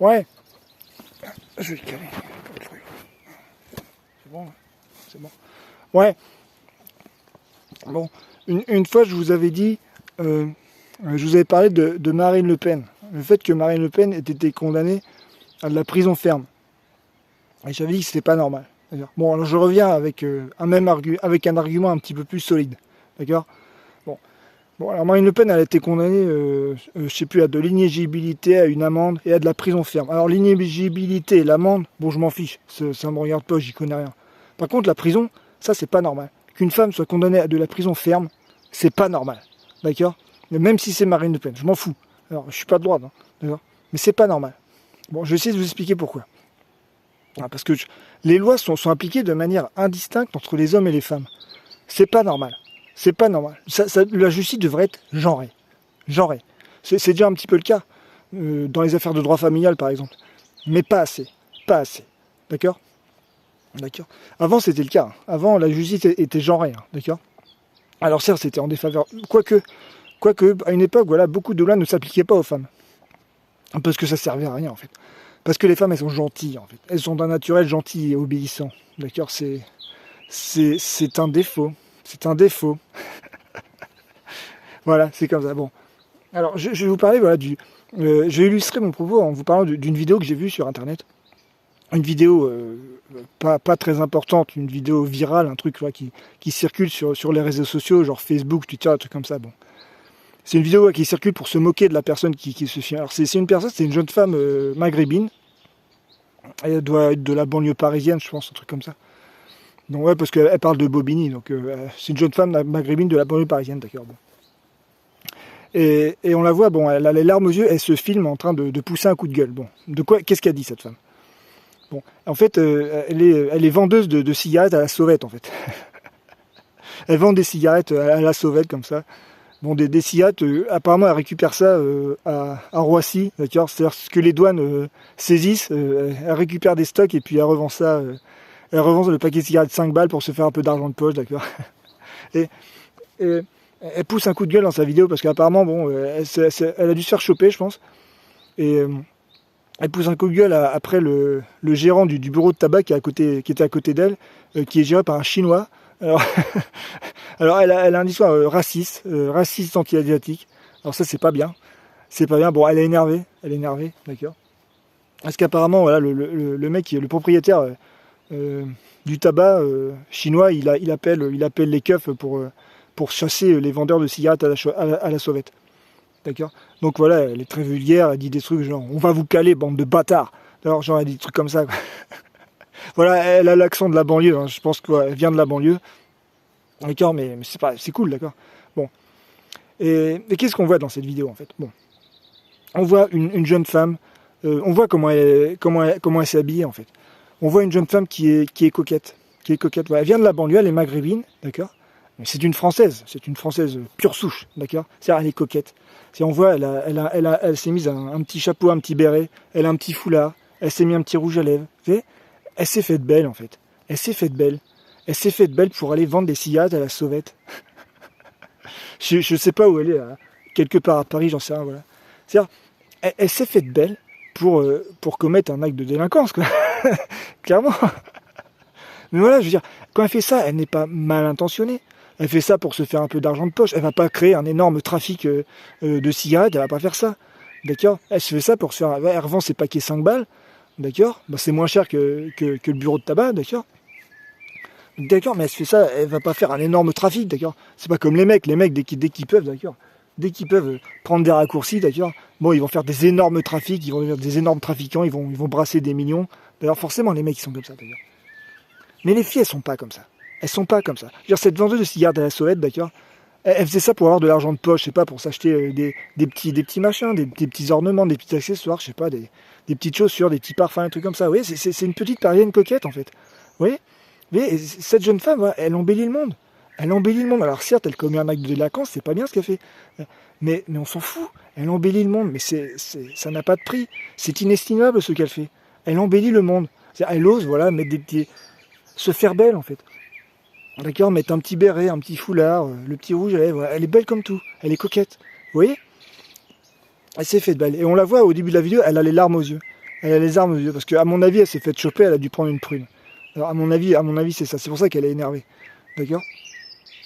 Ouais. Je vais le caler. C'est bon, c'est bon. Ouais. Bon, une fois, je vous avais dit, je vous avais parlé de Marine Le Pen. Le fait que Marine Le Pen ait été condamnée à de la prison ferme. Et j'avais dit que c'était pas normal. Bon, alors je reviens avec, avec un argument un petit peu plus solide. D'accord. Bon, alors Marine Le Pen, elle a été condamnée, je sais plus, à de l'inéligibilité, à une amende et à de la prison ferme. Alors l'inéligibilité et l'amende, bon, je m'en fiche, ça me regarde pas, j'y connais rien. Par contre, la prison, ça, c'est pas normal. Qu'une femme soit condamnée à de la prison ferme, c'est pas normal. D'accord. Même si c'est Marine Le Pen, je m'en fous. Alors, je suis pas de droite, hein, d'accord. Mais c'est pas normal. Bon, je vais essayer de vous expliquer pourquoi. Parce que les lois sont appliquées de manière indistincte entre les hommes et les femmes. C'est pas normal. C'est pas normal. La justice devrait être genrée. Genrée. C'est déjà un petit peu le cas dans les affaires de droit familial, par exemple. Mais pas assez. Pas assez. D'accord. D'accord. Avant, c'était le cas. Hein. Avant, la justice était genrée. Hein. D'accord. Alors certes, c'était en défaveur. Quoique, à une époque, voilà, beaucoup de lois ne s'appliquaient pas aux femmes. Parce que ça servait à rien, en fait. Parce que les femmes, elles sont gentilles, en fait. Elles sont d'un naturel gentil et obéissant. D'accord. C'est un défaut. C'est un défaut. Voilà, c'est comme ça. Bon. Alors, je vais vous parler, voilà, je vais illustrer mon propos en vous parlant d'une vidéo que j'ai vue sur Internet. Une vidéo pas très importante, une vidéo virale, un truc là, qui circule sur les réseaux sociaux, genre Facebook, Twitter, un truc comme ça. Bon. C'est une vidéo qui circule pour se moquer de la personne qui se filme. Alors, c'est une jeune femme maghrébine. Elle doit être de la banlieue parisienne, je pense, un truc comme ça. Donc ouais, parce qu'elle parle de Bobigny, donc c'est une jeune femme maghrébine de la banlieue parisienne, d'accord. Bon. Et on la voit, bon, elle a les larmes aux yeux, elle se filme en train de pousser un coup de gueule. Bon, de quoi, qu'est-ce qu'elle dit cette femme? Bon, en fait, elle est vendeuse de cigarettes à la sauvette, en fait. Elle vend des cigarettes à la sauvette, comme ça. Bon, des cigarettes, apparemment, elle récupère ça à Roissy, d'accord. C'est-à-dire ce que les douanes saisissent, elle récupère des stocks et puis elle revend ça. Elle revend le paquet de cigarettes 5 balles pour se faire un peu d'argent de poche, d'accord. Et elle pousse un coup de gueule dans sa vidéo parce qu'apparemment, bon, elle a dû se faire choper, je pense. Et elle pousse un coup de gueule après le gérant du bureau de tabac qui était à côté d'elle, qui est géré par un Chinois. Alors, alors elle a un discours raciste anti-asiatique. Alors ça, c'est pas bien. C'est pas bien. Bon, elle est énervée, d'accord. Parce qu'apparemment, voilà, le mec, le propriétaire du tabac chinois, il appelle les keufs pour chasser les vendeurs de cigarettes à la sauvette. D'accord. Donc voilà, elle est très vulgaire, elle dit des trucs genre on va vous caler, bande de bâtards. Alors genre elle dit des trucs comme ça. Quoi. Voilà, elle a l'accent de la banlieue, hein. Je pense qu'elle vient de la banlieue. D'accord, mais c'est cool, d'accord. Bon. Et qu'est-ce qu'on voit dans cette vidéo en fait? Bon. On voit une jeune femme, on voit comment elle s'est habillée en fait. On voit une jeune femme qui est coquette. Voilà, elle vient de la banlieue, elle est maghrébine, d'accord. Mais c'est une française pure souche, d'accord. C'est-à-dire elle est coquette. Si on voit, elle s'est mise un petit chapeau, un petit béret, elle a un petit foulard, elle s'est mis un petit rouge à lèvres. Vous savez, elle s'est faite belle en fait. Elle s'est faite belle pour aller vendre des cigarettes à la sauvette. je sais pas où elle est, là. Quelque part à Paris, j'en sais rien, voilà. C'est-à-dire, elle s'est faite belle pour commettre un acte de délinquance, quoi. Clairement. Mais voilà, je veux dire, quand elle fait ça, elle n'est pas mal intentionnée. Elle fait ça pour se faire un peu d'argent de poche. Elle va pas créer un énorme trafic de cigarettes, elle va pas faire ça. D'accord. Elle se fait ça pour se faire... Elle revend ses paquets 5 balles. D'accord. Bah, c'est moins cher que le bureau de tabac, d'accord. D'accord, mais elle se fait ça, elle va pas faire un énorme trafic, d'accord. C'est pas comme les mecs, dès qu'ils peuvent, d'accord. Dès qu'ils peuvent prendre des raccourcis, d'accord. Bon, ils vont faire des énormes trafics, ils vont devenir des énormes trafiquants, ils vont brasser des millions. D'ailleurs, forcément, les mecs, ils sont comme ça, d'ailleurs. Mais les filles, elles sont pas comme ça. Elles sont pas comme ça. Je veux dire, cette vendeuse de cigarettes à la sauvette, d'accord, elle faisait ça pour avoir de l'argent de poche, je sais pas, pour s'acheter des petits machins, des petits ornements, des petits accessoires, je sais pas, des petites chaussures, des petits parfums, un truc comme ça. Vous voyez, c'est une petite parisienne coquette, en fait. Vous voyez, cette jeune femme, voilà, elle embellit le monde. Elle embellit le monde. Alors certes, elle commet un acte de délinquance, c'est pas bien ce qu'elle fait. Mais on s'en fout. Elle embellit le monde. Mais ça n'a pas de prix. C'est inestimable ce qu'elle fait. Elle embellit le monde. Elle ose, voilà, mettre des petits... se faire belle, en fait. D'accord, mettre un petit béret, un petit foulard, le petit rouge à lèvres. Elle est belle comme tout. Elle est coquette. Vous voyez? Elle s'est faite belle. Et on la voit au début de la vidéo, elle a les larmes aux yeux. Elle a les armes aux yeux. Parce qu'à mon avis, elle s'est fait choper, elle a dû prendre une prune. Alors à mon avis c'est ça. C'est pour ça qu'elle est énervée. D'accord?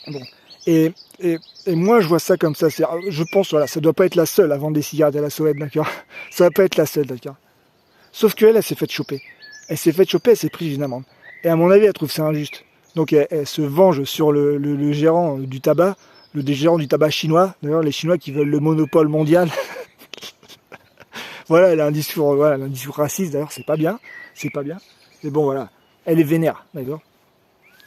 Bon. Et, et, et moi, je vois ça comme ça. Je pense, voilà, ça doit pas être la seule à vendre des cigarettes à la sauvette, d'accord? Ça va pas être la seule, d'accord? Sauf qu'elle, elle s'est fait choper. Elle s'est fait choper, elle s'est prise une amende. Et à mon avis, elle trouve ça injuste. Donc elle se venge sur le gérant du tabac, le gérant du tabac chinois. D'ailleurs, les Chinois qui veulent le monopole mondial. Voilà, elle a un discours raciste, d'ailleurs, c'est pas bien. C'est pas bien. Mais bon, voilà. Elle est vénère, d'accord?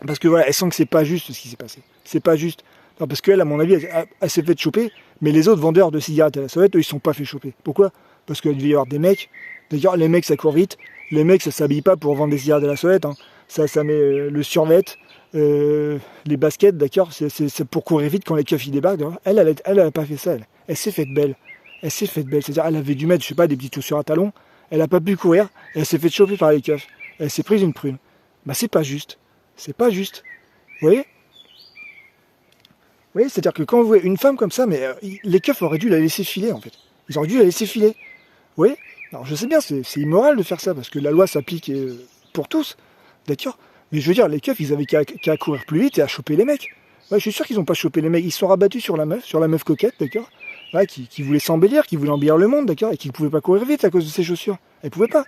Parce que voilà, elle sent que c'est pas juste ce qui s'est passé. C'est pas juste. Non, parce qu'elle, à mon avis, elle s'est fait choper, mais les autres vendeurs de cigarettes à la sauvette, eux, ils sont pas fait choper. Pourquoi? Parce qu'il devait y avoir des mecs. D'ailleurs, les mecs, ça court vite. Les mecs, ça s'habille pas pour vendre des cigarettes à la sauvette. Hein. Ça met le survêt, les baskets, d'accord? C'est pour courir vite quand les keufs y débarquent. Elle a pas fait ça, elle s'est faite belle. Elle s'est faite belle. C'est-à-dire, elle avait dû mettre, je sais pas, des petites chaussures à talons. Elle a pas pu courir. Elle s'est fait choper par les keufs. Elle s'est prise une prune. Bah, c'est pas juste. C'est pas juste. Vous voyez? Oui, c'est-à-dire que quand vous voyez une femme comme ça, mais les keufs auraient dû la laisser filer, en fait. Ils auraient dû la laisser filer. Oui. Alors, je sais bien, c'est immoral de faire ça, parce que la loi s'applique pour tous, d'accord? Mais je veux dire, les keufs, ils avaient qu'à courir plus vite et à choper les mecs. Ouais, je suis sûr qu'ils n'ont pas chopé les mecs. Ils se sont rabattus sur la meuf coquette, d'accord? Ouais, qui voulait s'embellir, qui voulait embellir le monde, d'accord? Et qui ne pouvait pas courir vite à cause de ses chaussures. Elle pouvait pas.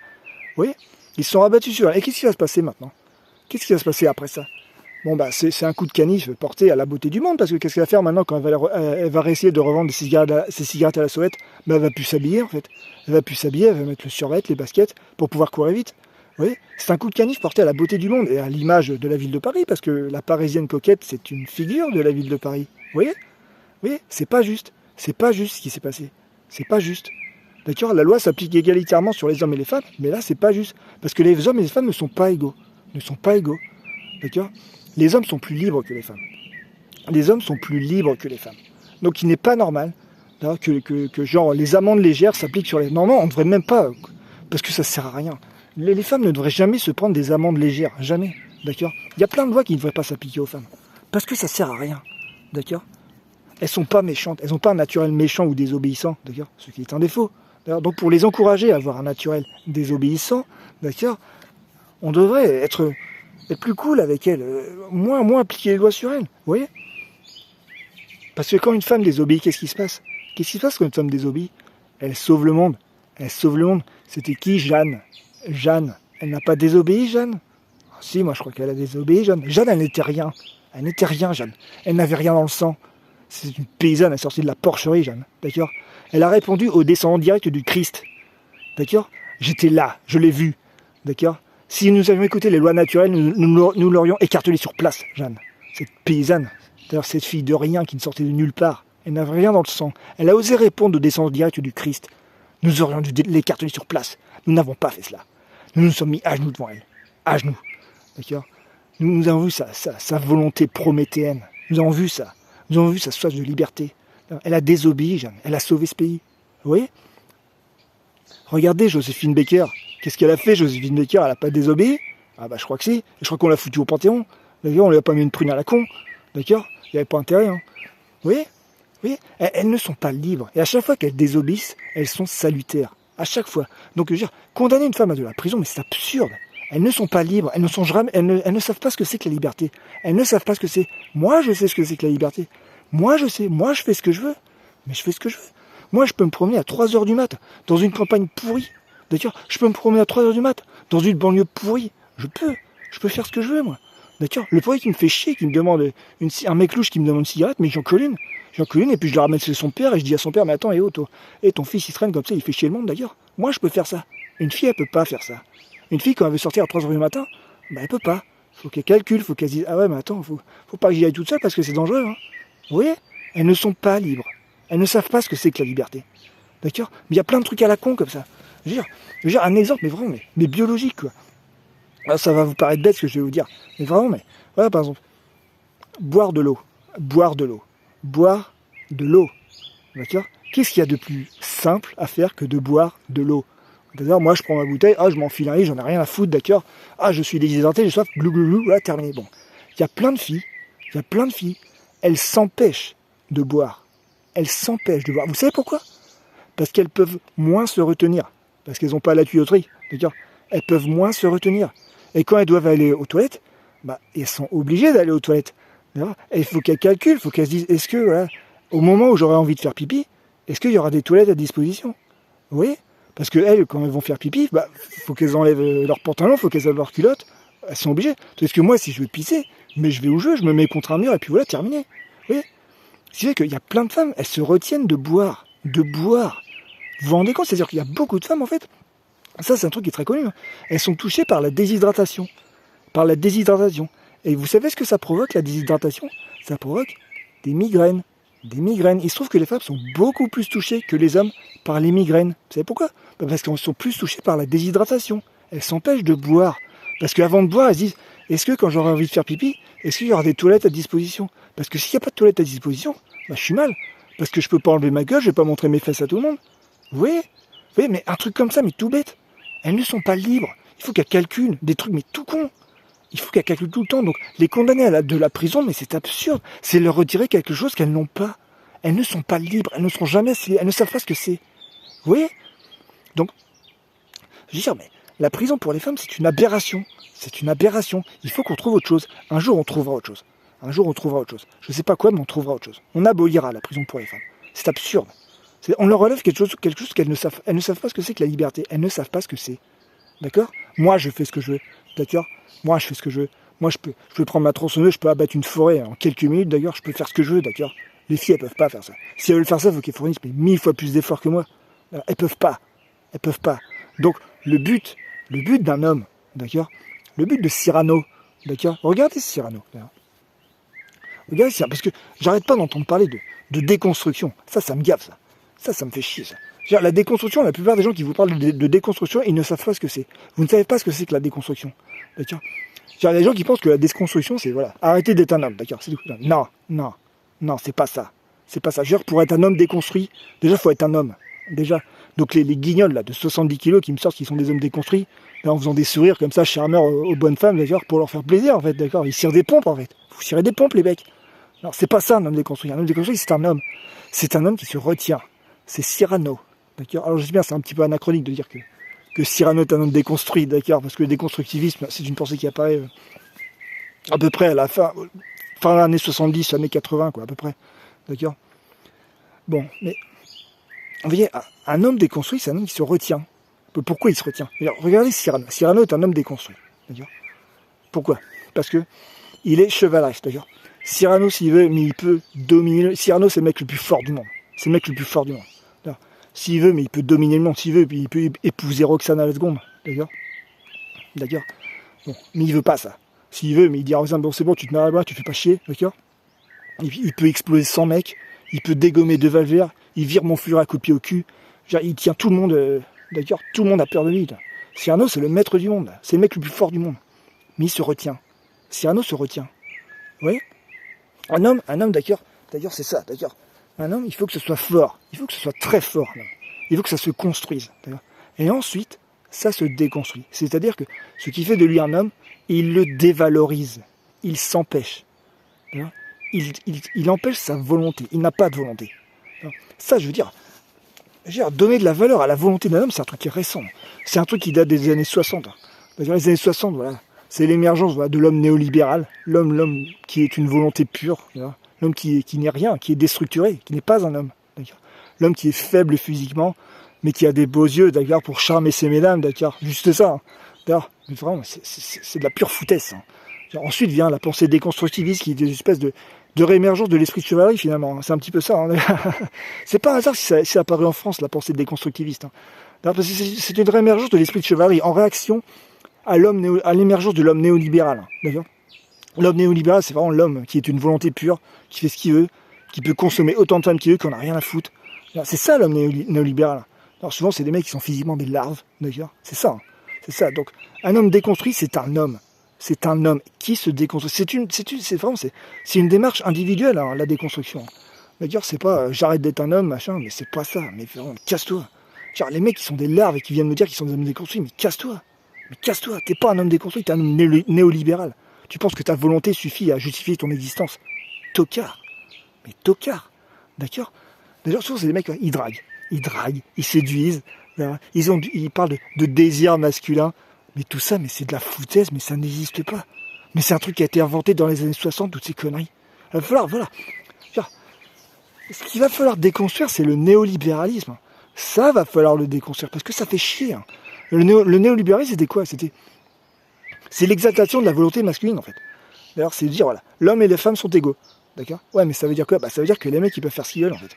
Oui. Ils se sont rabattus sur elle. Et qu'est-ce qui va se passer maintenant? Qu'est-ce qui va se passer après ça? Bon, bah, c'est un coup de canif porté à la beauté du monde, parce que qu'est-ce qu'elle va faire maintenant quand elle va essayer de revendre ses cigarettes à la sauvette? Bah, elle va plus s'habiller, en fait. Elle va plus s'habiller, elle va mettre le survêt, les baskets, pour pouvoir courir vite. Vous voyez? C'est un coup de canif porté à la beauté du monde et à l'image de la ville de Paris, parce que la parisienne coquette, c'est une figure de la ville de Paris. Vous voyez? Vous voyez? C'est pas juste. C'est pas juste ce qui s'est passé. C'est pas juste. D'accord? La loi s'applique égalitairement sur les hommes et les femmes, mais là, c'est pas juste. Parce que les hommes et les femmes ne sont pas égaux. Ne sont pas égaux. D'accord? Les hommes sont plus libres que les femmes. Les hommes sont plus libres que les femmes. Donc il n'est pas normal que genre les amendes légères s'appliquent sur les... Non, on ne devrait même pas, parce que ça ne sert à rien. Les femmes ne devraient jamais se prendre des amendes légères, jamais. D'accord? Il y a plein de lois qui ne devraient pas s'appliquer aux femmes. Parce que ça ne sert à rien. D'accord? Elles sont pas méchantes, elles n'ont pas un naturel méchant ou désobéissant, d'accord? Ce qui est un défaut. Donc pour les encourager à avoir un naturel désobéissant, d'accord, on devrait être plus cool avec elles, moins appliquer les lois sur elles, vous voyez? Parce que quand une femme désobéit, qu'est-ce qui se passe? Qu'est-ce qui se passe quand une femme désobéit? Elle sauve le monde. Elle sauve le monde. C'était qui? Jeanne. Jeanne. Elle n'a pas désobéi, Jeanne? Ah, si, moi je crois qu'elle a désobéi, Jeanne. Jeanne, elle n'était rien. Elle n'était rien, Jeanne. Elle n'avait rien dans le sang. C'est une paysanne, elle est sortie de la porcherie, Jeanne. D'accord? Elle a répondu au descendant direct du Christ. D'accord? J'étais là, je l'ai vu. D'accord? Si nous avions écouté les lois naturelles, nous l'aurions écartelée sur place, Jeanne. Cette paysanne, d'ailleurs cette fille de rien qui ne sortait de nulle part, elle n'avait rien dans le sang. Elle a osé répondre au descendant direct du Christ. Nous aurions dû l'écarteler sur place. Nous n'avons pas fait cela. Nous nous sommes mis à genoux devant elle. À genoux. D'accord? Nous avons vu sa volonté prométhéenne. Nous avons vu ça. Nous avons vu sa soif de liberté. Elle a désobéi, Jeanne. Elle a sauvé ce pays. Vous voyez? Regardez Joséphine Baker. Qu'est-ce qu'elle a fait, Joséphine Baker? Elle n'a pas désobéi? Ah bah je crois que si. Je crois qu'on l'a foutue au Panthéon. D'ailleurs, on lui a pas mis une prune à la con. D'accord? Il n'y avait pas intérêt. Hein. Vous voyez? Elles ne sont pas libres. Et à chaque fois qu'elles désobéissent, elles sont salutaires. À chaque fois. Donc je veux dire, condamner une femme à de la prison, mais c'est absurde. Elles ne sont pas libres. Elles ne savent pas ce que c'est que la liberté. Elles ne savent pas ce que c'est. Moi, je sais ce que c'est que la liberté. Moi, je sais. Moi, je fais ce que je veux. Mais je fais ce que je veux. Moi, je peux me promener à 3h du mat dans une campagne pourrie. D'accord? Je peux me promener à 3h du mat dans une banlieue pourrie. Je peux faire ce que je veux, moi. D'accord? Le pourri qui me fait chier, qui me demande un mec louche qui me demande une cigarette, mais j'en colle une. Et puis je la ramène chez son père et je dis à son père, mais attends, ton fils il se traîne comme ça, il fait chier le monde, d'ailleurs. Moi, je peux faire ça. Une fille, elle peut pas faire ça. Une fille, quand elle veut sortir à 3h du matin, bah, elle peut pas. Faut qu'elle calcule, faut qu'elle dise, ah ouais, mais attends, faut pas que j'y aille toute seule parce que c'est dangereux. Hein. Vous voyez? Elles ne sont pas libres. Elles ne savent pas ce que c'est que la liberté. D'accord? Mais il y a plein de trucs à la con comme ça. Je veux dire un exemple, mais vraiment, mais biologique, quoi. Alors, ça va vous paraître bête ce que je vais vous dire. Mais vraiment, mais voilà, par exemple, boire de l'eau. Boire de l'eau. Boire de l'eau. D'accord? Qu'est-ce qu'il y a de plus simple à faire que de boire de l'eau? D'ailleurs, moi, je prends ma bouteille, je m'enfile un lit, j'en ai rien à foutre, d'accord? Je suis déshydraté, j'ai soif, glou, glou, glou, voilà, terminé. Bon. Il y a plein de filles, elles s'empêchent de boire. Elles s'empêchent de boire. Vous savez pourquoi? Parce qu'elles peuvent moins se retenir. parce qu'elles n'ont pas la tuyauterie, d'accord. Elles peuvent moins se retenir. Et quand elles doivent aller aux toilettes, bah, elles sont obligées d'aller aux toilettes. D'accord. Et il faut qu'elles calculent, il faut qu'elles se disent, est-ce que, voilà, au moment où j'aurai envie de faire pipi, est-ce qu'il y aura des toilettes à disposition? Vous voyez? Parce que elles, quand elles vont faire pipi, bah, faut qu'elles enlèvent leurs pantalons, il faut qu'elles enlèvent leurs culottes. Elles sont obligées. Parce que moi, si je veux pisser, mais je vais où je veux, je me mets contre un mur et puis voilà, terminé. Vous voyez? Ce qui fait qu'il y a plein de femmes, elles se retiennent de boire. De boire. Vous vous rendez compte? C'est-à-dire qu'il y a beaucoup de femmes, en fait. Ça, c'est un truc qui est très connu. Hein. Elles sont touchées par la déshydratation. Par la déshydratation. Et vous savez ce que ça provoque, la déshydratation? Ça provoque des migraines. Des migraines. Il se trouve que les femmes sont beaucoup plus touchées que les hommes par les migraines. Vous savez pourquoi? Parce qu'elles sont plus touchées par la déshydratation. Elles s'empêchent de boire. Parce qu'avant de boire, elles se disent, est-ce que quand j'aurai envie de faire pipi, est-ce qu'il y aura des toilettes à disposition? Parce que s'il n'y a pas de toilettes à disposition, bah, je suis mal. Parce que je peux pas enlever ma gueule, je vais pas montrer mes fesses à tout le monde. Vous voyez? Mais un truc comme ça, mais tout bête. Elles ne sont pas libres. Il faut qu'elles calculent des trucs, mais tout con. Il faut qu'elles calculent tout le temps. Donc, les condamner à de la prison, mais c'est absurde. C'est leur retirer quelque chose qu'elles n'ont pas. Elles ne sont pas libres. Elles ne seront jamais... Elles ne savent pas ce que c'est. Vous voyez? Donc, je veux dire, mais la prison pour les femmes, c'est une aberration. C'est une aberration. Il faut qu'on trouve autre chose. Un jour, on trouvera autre chose. Un jour, on trouvera autre chose. Je ne sais pas quoi, mais on trouvera autre chose. On abolira la prison pour les femmes. C'est absurde. On leur relève quelque chose qu'elles ne savent. Elles ne savent pas ce que c'est que la liberté. Elles ne savent pas ce que c'est. D'accord? Moi, je fais ce que je veux. D'accord? Moi, je fais ce que je veux. Moi, je peux prendre ma tronçonneuse, je peux abattre une forêt en quelques minutes, d'ailleurs, je peux faire ce que je veux, d'accord? Les filles, elles peuvent pas faire ça. Si elles veulent faire ça, il faut qu'elles fournissent 1000 fois plus d'efforts que moi. Alors, elles peuvent pas. Elles peuvent pas. Donc, le but d'un homme, d'accord? Le but de Cyrano, d'accord? Regardez Cyrano. Regardez ça, parce que j'arrête pas d'entendre parler de déconstruction. Ça me gave, ça. Ça me fait chier, ça. Dire, la déconstruction, la plupart des gens qui vous parlent de déconstruction, ils ne savent pas ce que c'est. Vous ne savez pas ce que c'est que la déconstruction. D'accord? Il y a des gens qui pensent que la déconstruction, c'est voilà, arrêter d'être un homme, d'accord? C'est tout. Non, c'est pas ça. C'est pas ça. Je veux dire, pour être un homme déconstruit, déjà, il faut être un homme. Déjà. Donc les guignols là, de 70 kilos qui me sortent qui sont des hommes déconstruits, là, en faisant des sourires comme ça, charmeurs aux bonnes femmes, d'ailleurs, pour leur faire plaisir, en fait, d'accord? Ils tirent des pompes, en fait. Vous tirez des pompes, les mecs. Non, c'est pas ça, un homme déconstruit. Un homme déconstruit, c'est un homme. C'est un homme qui se retient. C'est Cyrano. D'accord? Alors je sais bien, c'est un petit peu anachronique de dire que Cyrano est un homme déconstruit, d'accord? Parce que le déconstructivisme, c'est une pensée qui apparaît à peu près à la fin de l'année 70, années 80, quoi, à peu près. D'accord? Bon, mais vous voyez, un homme déconstruit, c'est un homme qui se retient. Pourquoi il se retient? Alors, regardez Cyrano. Cyrano est un homme déconstruit. D'accord? Pourquoi? Parce que il est chevaleresque, d'accord? Cyrano, s'il veut, mais il peut dominer. Cyrano, c'est le mec le plus fort du monde. C'est le mec le plus fort du monde. S'il veut, mais il peut dominer le monde. S'il veut, puis il peut épouser Roxane à la seconde. D'accord? D'accord? Bon, mais il veut pas ça. S'il veut, mais il dit à Roxane, bon, c'est bon, tu te mets à la bas, tu fais pas chier. D'accord? Il peut exploser 100 mecs. Il peut dégommer 2 Valvert. Il vire mon fleur à coups de pied au cul. Il tient tout le monde. D'accord? Tout le monde a peur de lui. Là. Cyrano, c'est le maître du monde. C'est le mec le plus fort du monde. Mais il se retient. Cyrano se retient. Vous voyez? Un homme, d'accord? D'ailleurs, c'est ça, d'accord? Un homme, il faut que ce soit fort. Il faut que ce soit très fort. Il faut que ça se construise. D'accord? Et ensuite, ça se déconstruit. C'est-à-dire que ce qui fait de lui un homme, il le dévalorise. Il s'empêche. Il empêche sa volonté. Il n'a pas de volonté. Ça, je veux dire, donner de la valeur à la volonté d'un homme, c'est un truc qui est récent. C'est un truc qui date des années 60. Dans les années 60, voilà, c'est l'émergence de l'homme néolibéral. L'homme qui est une volonté pure. Voilà. L'homme qui n'est rien, qui est déstructuré, qui n'est pas un homme. D'accord. L'homme qui est faible physiquement, mais qui a des beaux yeux, d'accord, pour charmer ses mesdames, d'accord. Juste ça. Hein. D'accord. Mais vraiment, c'est de la pure foutaise. Hein. Ensuite vient la pensée déconstructiviste, qui est une espèce de réémergence de l'esprit de chevalerie, finalement. C'est un petit peu ça. Hein. C'est pas un hasard si ça apparaît en France, la pensée déconstructiviste. Hein. Parce que c'est une réémergence de l'esprit de chevalerie en réaction à l'émergence de l'homme néolibéral. Hein. D'accord. L'homme néolibéral, c'est vraiment l'homme qui est une volonté pure, qui fait ce qu'il veut, qui peut consommer autant de femmes qu'il veut, qu'on n'a rien à foutre. C'est ça l'homme néolibéral. Alors souvent, c'est des mecs qui sont physiquement des larves, d'accord? C'est ça. Hein. C'est ça. Donc, un homme déconstruit, c'est un homme. C'est un homme qui se déconstruit. C'est une démarche individuelle, hein, la déconstruction. D'accord? C'est pas j'arrête d'être un homme, machin, mais c'est pas ça. Mais vraiment, casse-toi. Genre, les mecs qui sont des larves et qui viennent me dire qu'ils sont des hommes déconstruits, mais casse-toi. Mais casse-toi. T'es pas un homme déconstruit, t'es un homme néolibéral. Tu penses que ta volonté suffit à justifier ton existence. Tocard. Mais tocard. D'accord? D'ailleurs, souvent, c'est des mecs, ils draguent, ils séduisent, Ils parlent de désir masculin. Mais tout ça, mais c'est de la foutaise, mais ça n'existe pas. Mais c'est un truc qui a été inventé dans les années 60, toutes ces conneries. Il va falloir, voilà. Ce qu'il va falloir déconstruire, c'est le néolibéralisme. Ça va falloir le déconstruire, parce que ça fait chier. Hein. Le néolibéralisme, c'était quoi? C'est l'exaltation de la volonté masculine, en fait. D'ailleurs, c'est de dire, voilà, l'homme et les femmes sont égaux. D'accord? Ouais, mais ça veut dire quoi? Ça veut dire que les mecs, ils peuvent faire ce qu'ils veulent, en fait.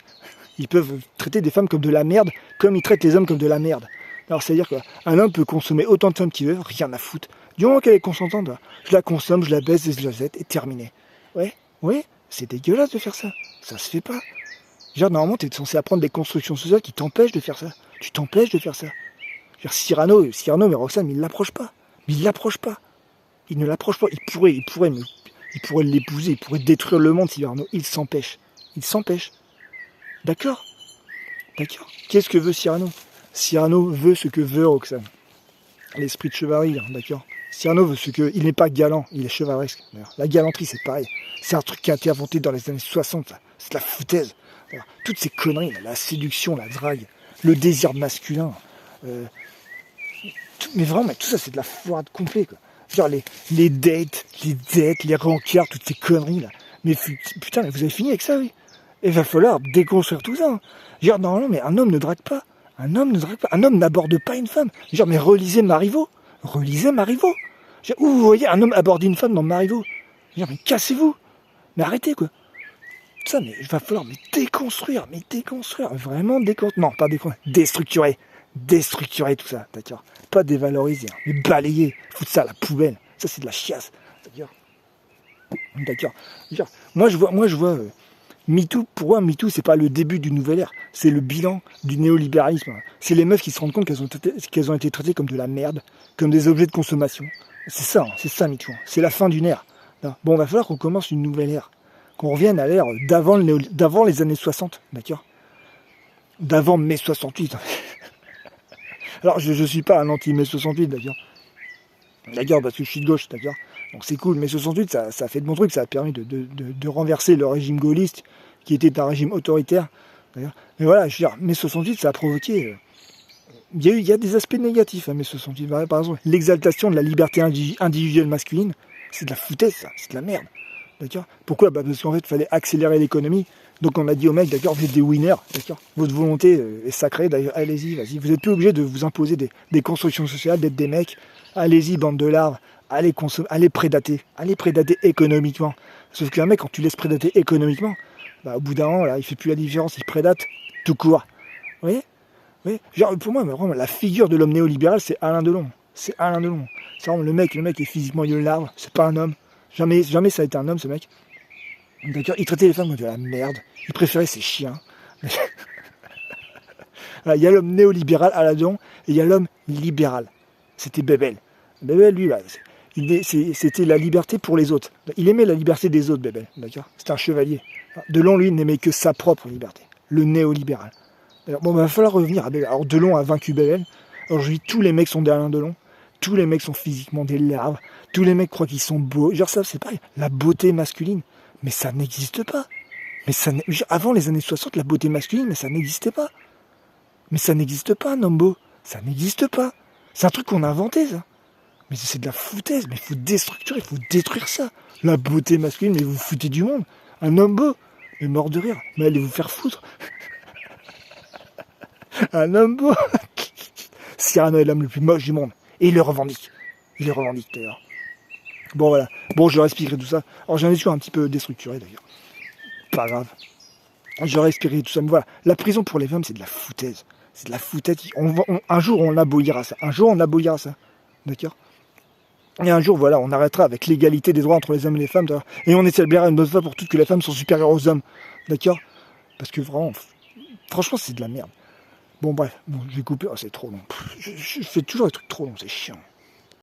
Ils peuvent traiter des femmes comme de la merde, comme ils traitent les hommes comme de la merde. Alors, c'est-à-dire qu'un homme peut consommer autant de femmes qu'il veut, rien à foutre. Du moment qu'elle est consentante, je la consomme, je la baisse, je la jette, et terminé. Ouais, c'est dégueulasse de faire ça. Ça se fait pas. Genre, normalement, tu es censé apprendre des constructions sociales qui t'empêchent de faire ça. Tu t'empêches de faire ça. Genre, Cyrano, mais Roxane, il ne l'approche pas. Mais il l'approche pas. Il ne l'approche pas. Il pourrait l'épouser, il pourrait détruire le monde, Cyrano. Il s'empêche. D'accord. Qu'est-ce que veut Cyrano? Cyrano veut ce que veut Roxane. L'esprit de chevalerie, d'accord. Cyrano veut ce que... Il n'est pas galant, il est chevaleresque. La galanterie, c'est pareil. C'est un truc qui a été inventé dans les années 60. Là. C'est de la foutaise. Alors, toutes ces conneries, là, la séduction, la drague, le désir masculin. Mais vraiment, tout ça, c'est de la foirade complète, quoi. Genre les dates, les rencarts, toutes ces conneries, là. Mais putain, mais vous avez fini avec ça, oui. Il va falloir déconstruire tout ça. Hein. Genre, normalement, mais un homme ne drague pas. Un homme n'aborde pas une femme. Genre, mais relisez Marivaux. Genre, où vous voyez un homme aborder une femme dans Marivaux? Genre, mais cassez-vous. Mais arrêtez, quoi. Tout ça, mais il va falloir déconstruire. Vraiment déconstruire. Non, pas déconstruire. Déstructurer tout ça, d'accord. Pas dévaloriser, hein, mais balayer. Foutre ça à la poubelle. Ça, c'est de la chiasse. D'accord. Moi, je vois MeToo, pour moi, MeToo, c'est pas le début d'une nouvelle ère, c'est le bilan du néolibéralisme. C'est les meufs qui se rendent compte qu'elles ont été traitées comme de la merde, comme des objets de consommation. C'est ça MeToo. C'est la fin d'une ère. Bon, il va falloir qu'on commence une nouvelle ère, qu'on revienne à l'ère d'avant les années 60, d'accord. D'avant mai 68. Alors, je suis pas un anti-mai 68, d'accord, parce que je suis de gauche, d'accord. Donc c'est cool, mai 68, ça a fait de bons trucs, ça a permis de renverser le régime gaulliste, qui était un régime autoritaire, d'ailleurs. Mais voilà, je veux dire, mai 68, ça a provoqué... Il y a des aspects négatifs à mai 68. Par exemple, l'exaltation de la liberté individuelle masculine, c'est de la foutaise, ça, c'est de la merde, d'accord. Pourquoi? Parce qu'en fait, il fallait accélérer l'économie. Donc on a dit aux mecs, d'accord, vous êtes des winners, d'accord. Votre volonté est sacrée, d'ailleurs, allez-y, vas-y. Vous n'êtes plus obligés de vous imposer des constructions sociales, d'être des mecs. Allez-y, bande de larves. Allez prédater économiquement. Sauf qu'un mec, quand tu laisses prédater économiquement, au bout d'un an, là, il fait plus la différence, il prédate tout court. Vous voyez? Genre, pour moi, vraiment, la figure de l'homme néolibéral, c'est Alain Delon. C'est vraiment le mec est physiquement une larve, c'est pas un homme. Jamais ça a été un homme, ce mec. D'accord, il traitait les femmes comme de la merde. Il préférait ses chiens. Il y a l'homme néolibéral, Alain Delon, et il y a l'homme libéral. C'était Bébel. Bébel, lui, là, c'était la liberté pour les autres. Il aimait la liberté des autres, Bébel. D'accord. C'était un chevalier. Delon, lui, n'aimait que sa propre liberté. Le néolibéral. Alors, bon, il va falloir revenir à Bébel. Alors, Delon a vaincu Bébel. Aujourd'hui, tous les mecs sont des Alain Delon. Tous les mecs sont physiquement des larves. Tous les mecs croient qu'ils sont beaux. Genre, ça, c'est pareil. La beauté masculine. Mais ça n'existe pas. Avant les années 60, la beauté masculine, mais ça n'existait pas. Mais ça n'existe pas, un homme beau. Ça n'existe pas. C'est un truc qu'on a inventé, ça. Mais c'est de la foutaise. Mais il faut déstructurer, il faut détruire ça. La beauté masculine, mais vous foutez du monde. Un homme beau, mais mort de rire. Mais allez vous faire foutre. Un homme beau. Cyrano est l'homme le plus moche du monde. Et il le revendique. D'ailleurs. Bon, voilà. Bon, je leur expliquerai tout ça. Alors, j'ai un discours un petit peu déstructuré, d'ailleurs. Pas grave. Je leur expliquerai tout ça. Mais voilà. La prison pour les femmes, c'est de la foutaise. C'est de la foutaise. Un jour, on abolira ça. D'accord. Et un jour, voilà, on arrêtera avec l'égalité des droits entre les hommes et les femmes. D'ailleurs. Et on établira une bonne fois pour toutes que les femmes sont supérieures aux hommes. D'accord. Parce que vraiment, franchement, c'est de la merde. Bon, bref. Bon, je vais couper. Oh, c'est trop long. Je fais toujours des trucs trop longs. C'est chiant.